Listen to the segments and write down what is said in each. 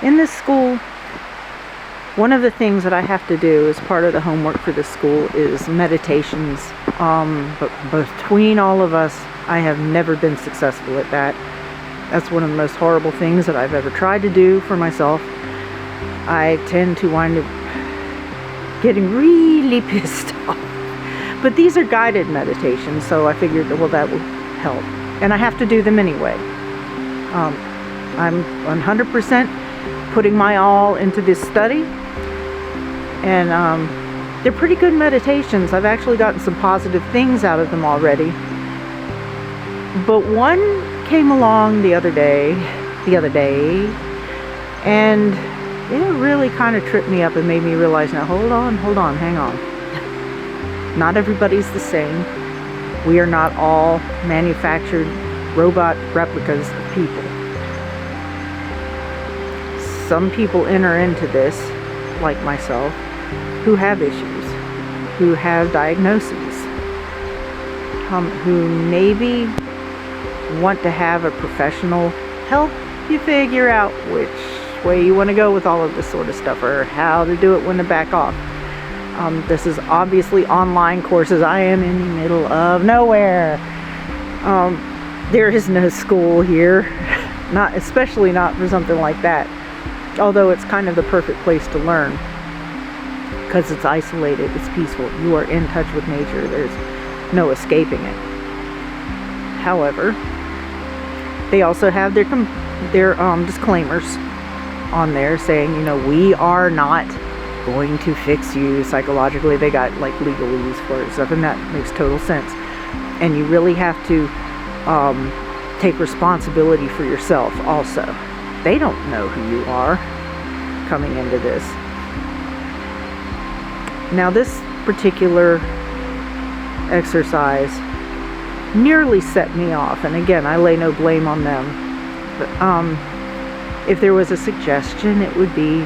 In this school, one of the things that I have to do as part of the homework for this school is meditations. But between all of us, I have never been successful at that. That's one of the most horrible things that I've ever tried to do for myself. I tend to wind up getting really pissed off. But these are guided meditations, so I figured, well, that will help. And I have to do them anyway. I'm 100% putting my all into this study. And they're pretty good meditations. I've actually gotten some positive things out of them already. But one came along the other day, and it really kind of tripped me up and made me realize, now hold on, hang on. Not everybody's the same. We are not all manufactured robot replicas of people. Some people enter into this, like myself, who have issues, who have diagnoses, who maybe want to have a professional help you figure out which way you want to go with all of this sort of stuff, or how to do it, when to back off. This is obviously online courses. I am in the middle of nowhere. There is no school here, especially not for something like that. Although it's kind of the perfect place to learn, because it's isolated, it's peaceful, you are in touch with nature, there's no escaping it. However, they also have their disclaimers on there saying, we are not going to fix you psychologically. They got like legalese for it and stuff, and that makes total sense. And you really have to take responsibility for yourself also. They don't know who you are coming into this. Now, this particular exercise nearly set me off, and again, I lay no blame on them. But if there was a suggestion, it would be,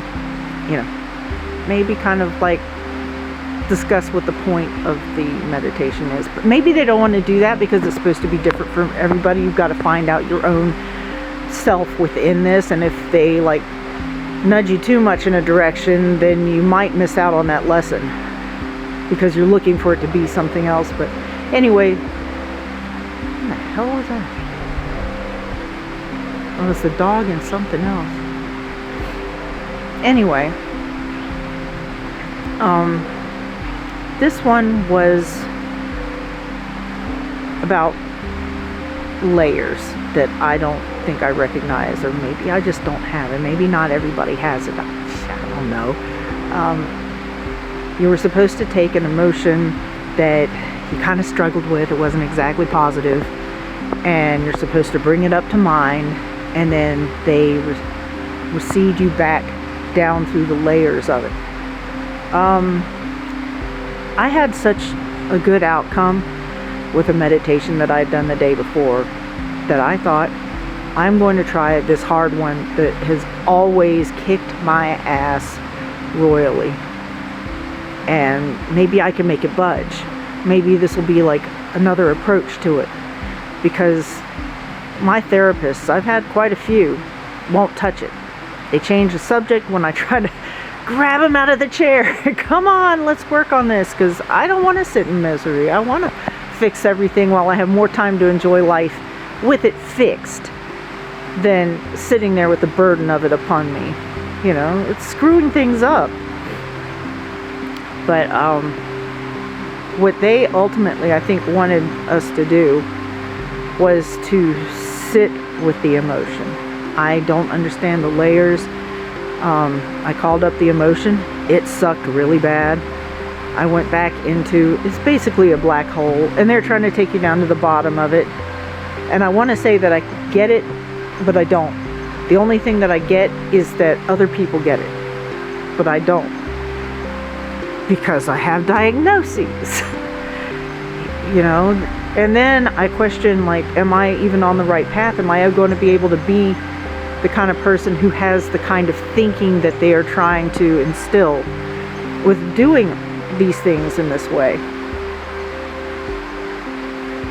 maybe kind of like discuss what the point of the meditation is. But maybe they don't want to do that because it's supposed to be different from everybody. You've got to find out your own self within this, and if they like nudge you too much in a direction, then you might miss out on that lesson because you're looking for it to be something else. But anyway, what the hell was that? Oh, it's the dog and something else. Anyway, this one was about layers that I don't think I recognize, or maybe I just don't have it. Maybe not everybody has it. I don't know. You were supposed to take an emotion that you kind of struggled with. It wasn't exactly positive, and you're supposed to bring it up to mind, and then they recede you back down through the layers of it. I had such a good outcome with a meditation that I had done the day before that I thought, I'm going to try this hard one that has always kicked my ass royally, and maybe I can make it budge. Maybe this will be like another approach to it, because my therapists, I've had quite a few, won't touch it. They change the subject when I try to grab them out of the chair. Come on, let's work on this, because I don't want to sit in misery. I want to fix everything while I have more time to enjoy life with it fixed than sitting there with the burden of it upon me. It's screwing things up. But what they ultimately, I think, wanted us to do was to sit with the emotion. I don't understand the layers. I called up the emotion. It sucked really bad. I went back into, it's basically a black hole, and they're trying to take you down to the bottom of it. And I want to say that I get it, but I don't. The only thing that I get is that other people get it, but I don't, because I have diagnoses. And then I question, like, am I even on the right path? Am I going to be able to be the kind of person who has the kind of thinking that they are trying to instill with doing these things in this way?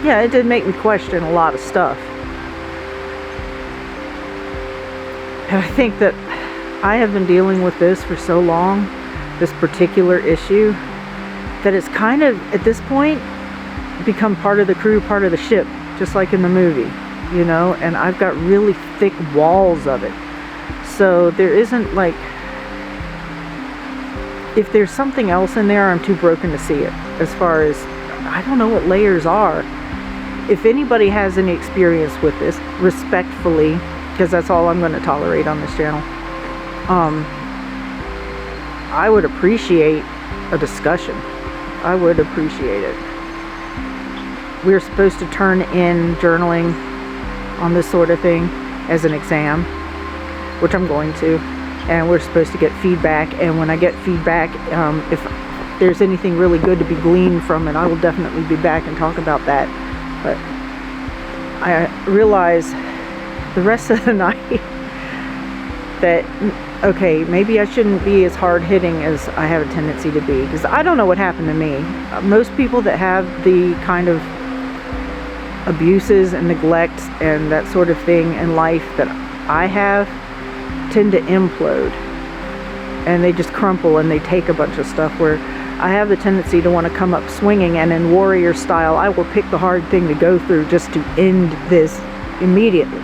Yeah, it did make me question a lot of stuff. And I think that I have been dealing with this for so long, this particular issue, that it's kind of, at this point, become part of the crew, part of the ship, just like in the movie, you know, and I've got really thick walls of it. So there isn't like, if there's something else in there, I'm too broken to see it. As far as, I don't know what layers are. If anybody has any experience with this, respectfully, because that's all I'm going to tolerate on this channel, I would appreciate a discussion. I would appreciate it. We're supposed to turn in journaling on this sort of thing as an exam, which I'm going to, and we're supposed to get feedback, and when I get feedback, if there's anything really good to be gleaned from it, I will definitely be back and talk about that. But I realize the rest of the night that, okay, maybe I shouldn't be as hard-hitting as I have a tendency to be, because I don't know what happened to me. Most people that have the kind of abuses and neglect and that sort of thing in life that I have tend to implode, and they just crumple and they take a bunch of stuff, where I have the tendency to want to come up swinging, and in warrior style I will pick the hard thing to go through just to end this immediately.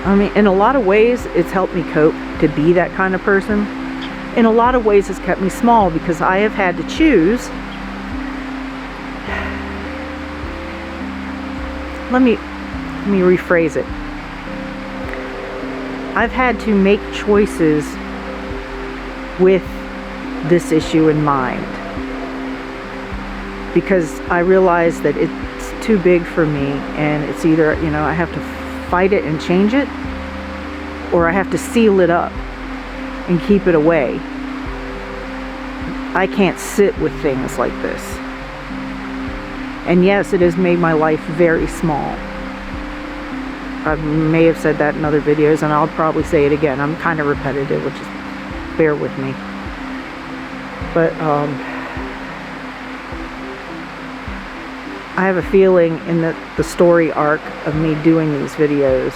I mean, in a lot of ways it's helped me cope to be that kind of person. In a lot of ways it's kept me small, because I have had to choose. Let me rephrase it. I've had to make choices with this issue in mind, because I realize that it's too big for me, and it's either, you know, I have to fight it and change it, or I have to seal it up and keep it away. I can't sit with things like this. And yes, it has made my life very small. I may have said that in other videos, and I'll probably say it again. I'm kind of repetitive, which is, bear with me. But I have a feeling in the story arc of me doing these videos,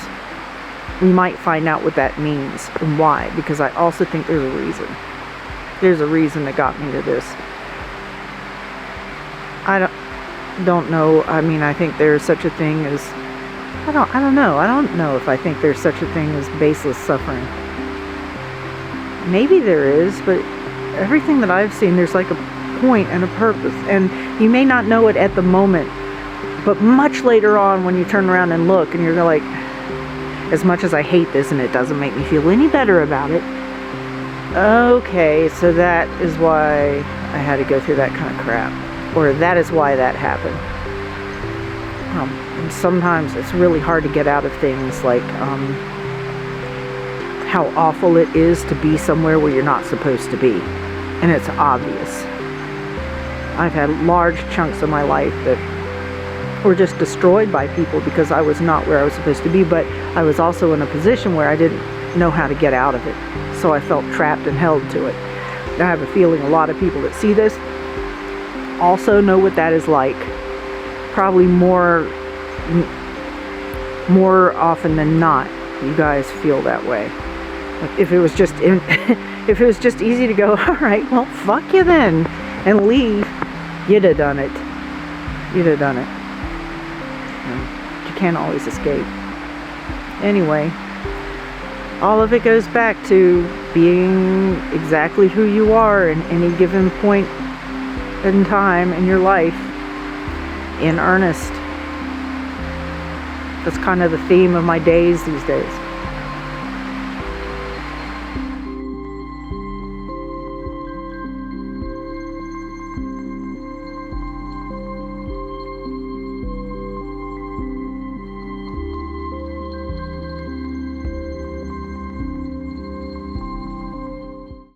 we might find out what that means and why, because I also think there's a reason. There's a reason that got me to this. I don't know. I mean, I think there's such a thing as, I don't know. I don't know if I think there's such a thing as baseless suffering. Maybe there is, but everything that I've seen, there's like a point and a purpose, and you may not know it at the moment, but much later on when you turn around and look, and you're like, as much as I hate this and it doesn't make me feel any better about it, okay, so that is why I had to go through that kind of crap, or that is why that happened. And sometimes it's really hard to get out of things like how awful it is to be somewhere where you're not supposed to be, and it's obvious. I've had large chunks of my life that were just destroyed by people because I was not where I was supposed to be, but I was also in a position where I didn't know how to get out of it, so I felt trapped and held to it. I have a feeling a lot of people that see this also know what that is like. Probably more often than not, you guys feel that way. Like if it was just if it was just easy to go, all right, well, fuck you then, and leave, you'd have done it. You'd have done it. You can't always escape. Anyway, all of it goes back to being exactly who you are in any given point in time in your life, in earnest. That's kind of the theme of my days these days.